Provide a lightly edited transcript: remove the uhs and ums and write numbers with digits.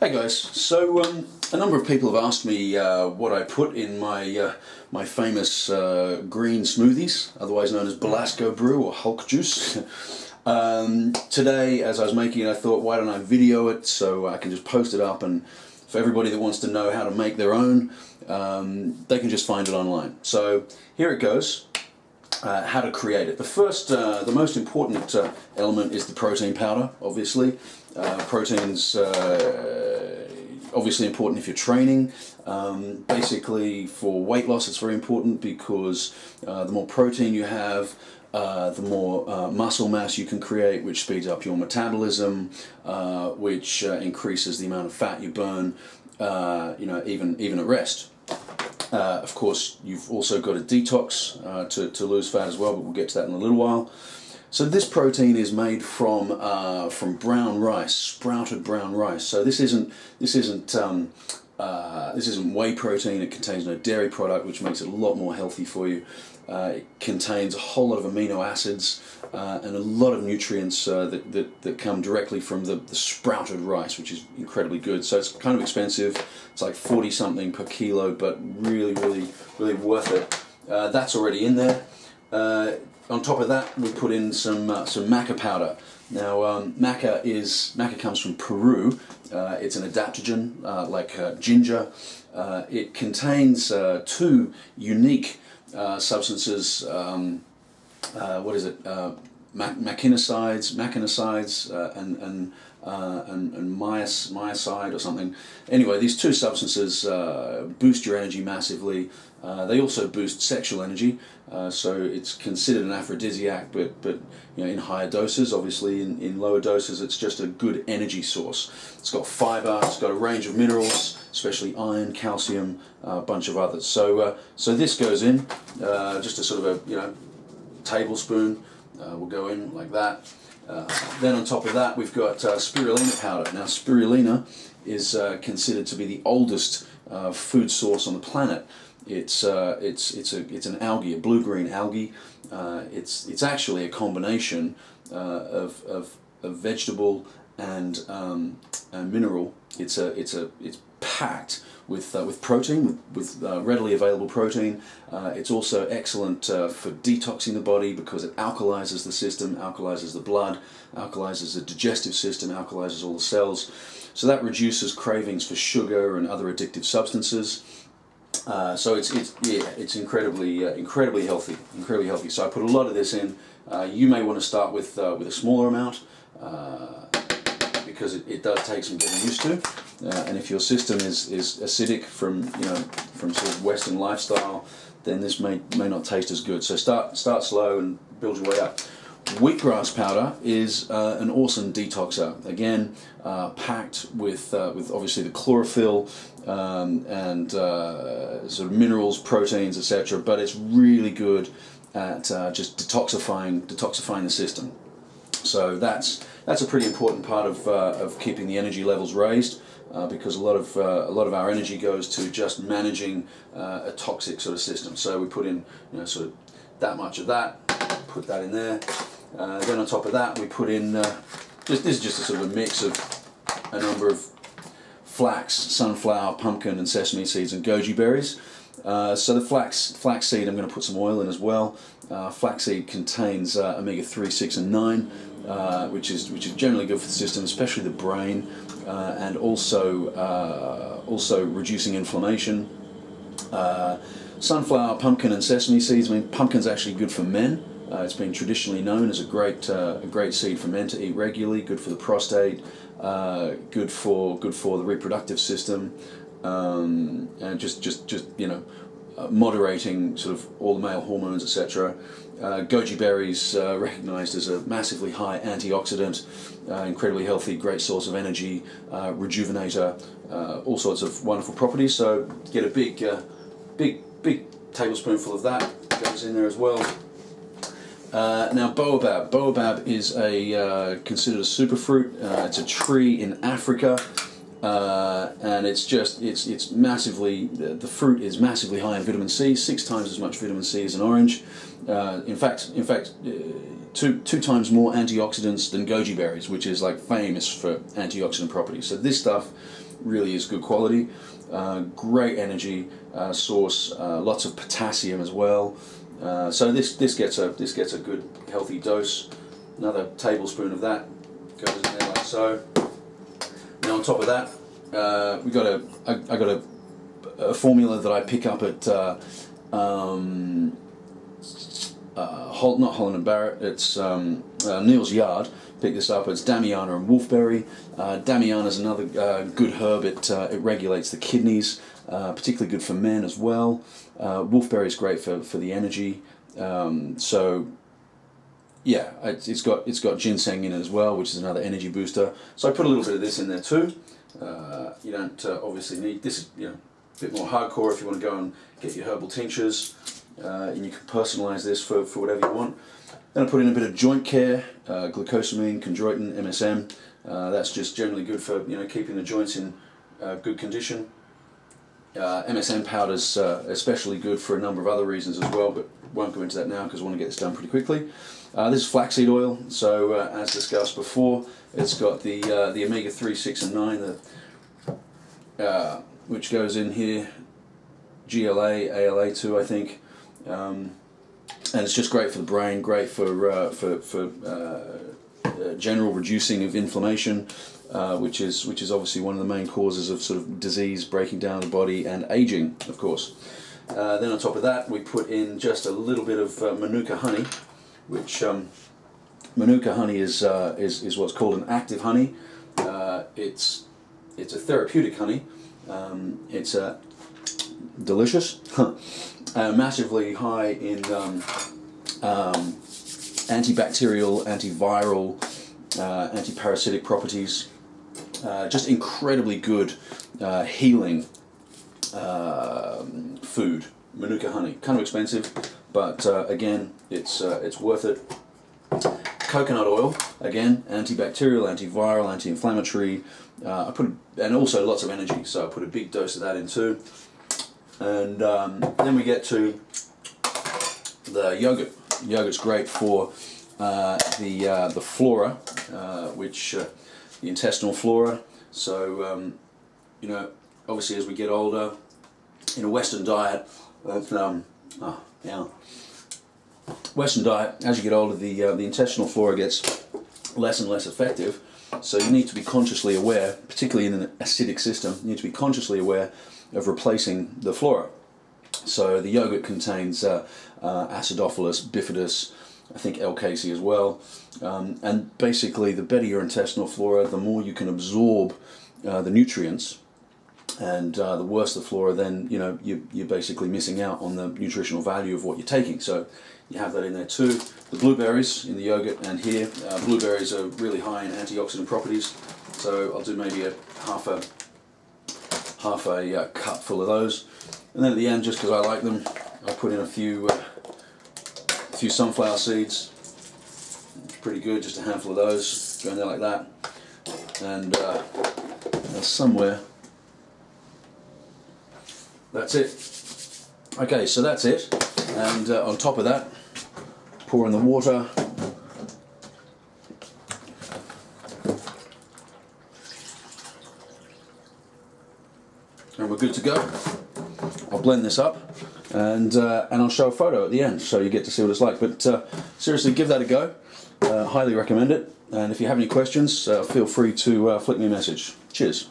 Hey guys, so a number of people have asked me what I put in my my famous green smoothies, otherwise known as Belasco Brew or Hulk Juice. Today, as I was making it, I thought, why don't I video it so I can just post it up, and for everybody that wants to know how to make their own, they can just find it online. So here it goes. How to create it. The most important element is the protein powder, obviously. Protein's obviously important if you're training. Basically for weight loss it's very important because the more protein you have, the more muscle mass you can create, which speeds up your metabolism, which increases the amount of fat you burn, even at rest. Of course, you've also got a detox to lose fat as well, but we'll get to that in a little while. So this protein is made from brown rice, sprouted brown rice. So this isn't whey protein. It contains no dairy product, which makes it a lot more healthy for you. It contains a whole lot of amino acids and a lot of nutrients that come directly from the sprouted rice, which is incredibly good. So it's kind of expensive. It's like 40 something per kilo, but really worth it. That's already in there. On top of that, we put in some maca powder. Now, maca comes from Peru. It's an adaptogen, like ginger. It contains two unique substances. Macinicides, and myoside or something. Anyway, these two substances boost your energy massively. They also boost sexual energy, so it's considered an aphrodisiac, but in higher doses. Obviously, in lower doses, it's just a good energy source. It's got fiber. It's got a range of minerals, especially iron, calcium, a bunch of others. So this goes in, just a sort of a tablespoon. Will go in like that. Then on top of that, we've got spirulina powder. Now, spirulina is considered to be the oldest food source on the planet. It's an algae, a blue-green algae. It's actually a combination of vegetable and mineral. It's packed with protein, with readily available protein. It's also excellent for detoxing the body because it alkalizes the system, alkalizes the blood, alkalizes the digestive system, alkalizes all the cells. So that reduces cravings for sugar and other addictive substances. So it's incredibly healthy, incredibly healthy. So I put a lot of this in. You may want to start with a smaller amount because it does take some getting used to. And if your system is acidic from sort of Western lifestyle, then this may not taste as good. So start slow and build your way up. Wheatgrass powder is an awesome detoxer. Again, packed with obviously the chlorophyll and sort of minerals, proteins, etc. But it's really good at just detoxifying the system. So that's a pretty important part of keeping the energy levels raised, because a lot of our energy goes to just managing a toxic sort of system. So we put in sort of that much of that, put that in there. Then on top of that, we put in this is just a sort of a mix of a number of flax, sunflower, pumpkin, and sesame seeds and goji berries. So the flaxseed, I'm going to put some oil in as well. Flaxseed contains omega-3, 6, and 9, which is generally good for the system, especially the brain, and also reducing inflammation. Sunflower, pumpkin, and sesame seeds. I mean, pumpkin's actually good for men. It's been traditionally known as a great seed for men to eat regularly. Good for the prostate. Good for the reproductive system. And just moderating sort of all the male hormones, etc. Goji berries, recognized as a massively high antioxidant, incredibly healthy, great source of energy, rejuvenator, all sorts of wonderful properties. So get a big tablespoonful of that goes in there as well. Now, baobab is considered a superfruit. It's a tree in Africa. And it's massively, the fruit is massively high in vitamin C, 6 times as much vitamin C as an orange. In fact, two times more antioxidants than goji berries, which is like famous for antioxidant properties. So this stuff really is good quality, great energy source, lots of potassium as well. So this gets a good healthy dose. Another tablespoon of that goes in there like so. Now on top of that, I got a formula that I pick up at not Holland and Barrett, it's Neil's Yard. Pick this up. It's Damiana and wolfberry. Damiana is another good herb. It regulates the kidneys, particularly good for men as well. Wolfberry is great for the energy. So yeah, it's got ginseng in it as well, which is another energy booster. So I put a little bit of this in there too. You don't obviously need this. A bit more hardcore if you want to go and get your herbal tinctures, and you can personalize this for whatever you want. Then I put in a bit of joint care, glucosamine, chondroitin, MSM. That's just generally good for keeping the joints in good condition. MSM powder's especially good for a number of other reasons as well, but won't go into that now because I want to get this done pretty quickly. This is flaxseed oil. So as discussed before, it's got the omega-3, 6, and 9, which goes in here. GLA, ALA too, I think. And it's just great for the brain, great for general reducing of inflammation, which is obviously one of the main causes of sort of disease, breaking down the body, and aging, of course. Then on top of that, we put in just a little bit of manuka honey, which manuka honey is what's called an active honey. It's a therapeutic honey. It's delicious. Massively high in antibacterial, antiviral, antiparasitic properties. Just incredibly good healing food. Manuka honey, kind of expensive, but again, it's worth it. Coconut oil, again, antibacterial, antiviral, anti-inflammatory. And also lots of energy. So I put a big dose of that in too. And then we get to the yogurt. Yogurt's great for the flora, which the intestinal flora. So obviously as we get older, in a Western diet, Western diet, as you get older, the intestinal flora gets less and less effective. So you need to be consciously aware, particularly in an acidic system. You need to be consciously aware of replacing the flora. So the yogurt contains acidophilus, bifidus, I think L-casey as well, and basically the better your intestinal flora, the more you can absorb the nutrients, and the worse the flora, then you're basically missing out on the nutritional value of what you're taking. So you have that in there too. The blueberries in the yogurt and here, blueberries are really high in antioxidant properties, so I'll do maybe half a cup full of those. And then at the end, just because I like them, I put in a few sunflower seeds. It's pretty good, just a handful of those, go in there like that. And somewhere, that's it. Okay, so that's it. And on top of that, pour in the water. And we're good to go. I'll blend this up, and I'll show a photo at the end, so you get to see what it's like. But seriously, give that a go. Highly recommend it. And if you have any questions, feel free to flick me a message. Cheers.